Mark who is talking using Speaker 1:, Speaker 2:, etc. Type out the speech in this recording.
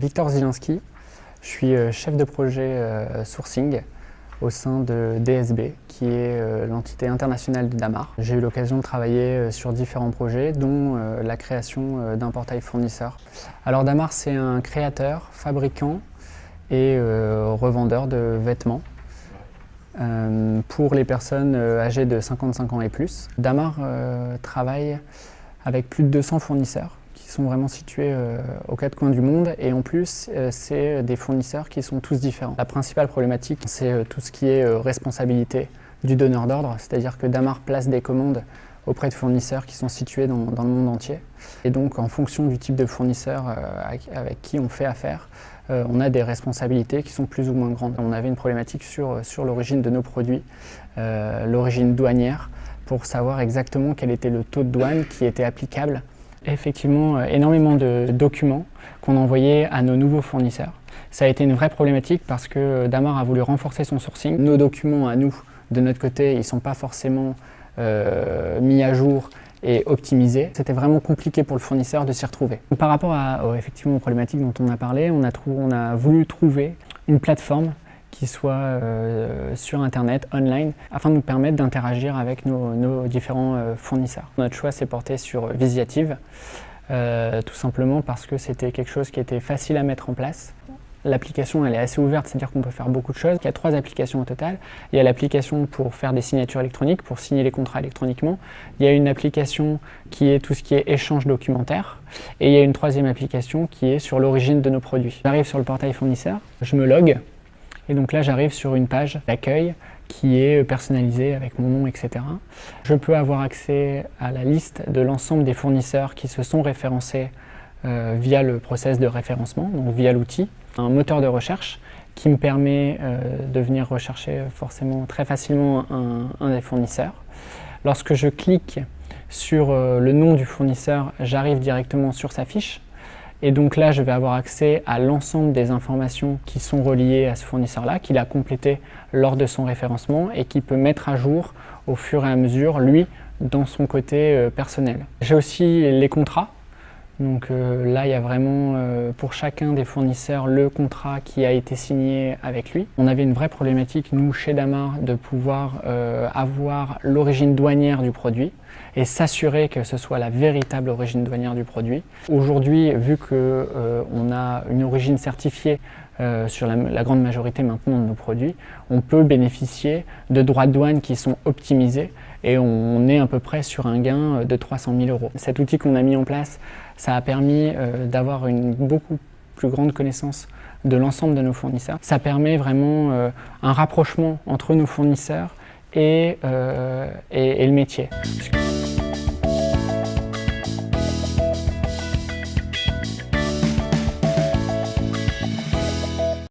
Speaker 1: Victor Zielinski, je suis chef de projet sourcing au sein de DSB, qui est l'entité internationale de Damar. J'ai eu l'occasion de travailler sur différents projets, dont la création d'un portail fournisseur. Alors Damar, c'est un créateur, fabricant et revendeur de vêtements pour les personnes âgées de 55 ans et plus. Damar travaille avec plus de 200 fournisseurs qui sont vraiment situés aux quatre coins du monde, et en plus c'est des fournisseurs qui sont tous différents. La principale problématique, c'est tout ce qui est responsabilité du donneur d'ordre, c'est-à-dire que Damar place des commandes auprès de fournisseurs qui sont situés dans le monde entier. Et donc en fonction du type de fournisseur avec qui on fait affaire, on a des responsabilités qui sont plus ou moins grandes. On avait une problématique sur l'origine de nos produits, l'origine douanière, pour savoir exactement quel était le taux de douane qui était applicable. Effectivement, énormément de documents qu'on envoyait à nos nouveaux fournisseurs. Ça a été une vraie problématique parce que Damar a voulu renforcer son sourcing. Nos documents à nous, de notre côté, ils ne sont pas forcément mis à jour et optimisés. C'était vraiment compliqué pour le fournisseur de s'y retrouver. Par rapport effectivement aux problématiques dont on a parlé, on a voulu trouver une plateforme qui soit sur Internet, online, afin de nous permettre d'interagir avec nos différents fournisseurs. Notre choix s'est porté sur Visiative, tout simplement parce que c'était quelque chose qui était facile à mettre en place. L'application, elle est assez ouverte, c'est-à-dire qu'on peut faire beaucoup de choses. Il y a 3 applications au total. Il y a l'application pour faire des signatures électroniques, pour signer les contrats électroniquement. Il y a une application qui est tout ce qui est échange documentaire. Et il y a une 3e application qui est sur l'origine de nos produits. J'arrive sur le portail fournisseur, je me log. Et donc là, j'arrive sur une page d'accueil qui est personnalisée avec mon nom, etc. Je peux avoir accès à la liste de l'ensemble des fournisseurs qui se sont référencés via le process de référencement, donc via l'outil. Un moteur de recherche qui me permet de venir rechercher forcément très facilement un des fournisseurs. Lorsque je clique sur le nom du fournisseur, j'arrive directement sur sa fiche. Et donc là, je vais avoir accès à l'ensemble des informations qui sont reliées à ce fournisseur-là, qu'il a complété lors de son référencement et qui peut mettre à jour au fur et à mesure, lui, dans son côté personnel. J'ai aussi les contrats. Donc là, il y a vraiment pour chacun des fournisseurs le contrat qui a été signé avec lui. On avait une vraie problématique, nous, chez Damar, de pouvoir avoir l'origine douanière du produit et s'assurer que ce soit la véritable origine douanière du produit. Aujourd'hui, vu qu'on a une origine certifiée sur la grande majorité maintenant de nos produits, on peut bénéficier de droits de douane qui sont optimisés et on est à peu près sur un gain de 300 000 €. Cet outil qu'on a mis en place, ça a permis d'avoir une beaucoup plus grande connaissance de l'ensemble de nos fournisseurs. Ça permet vraiment un rapprochement entre nos fournisseurs et le métier.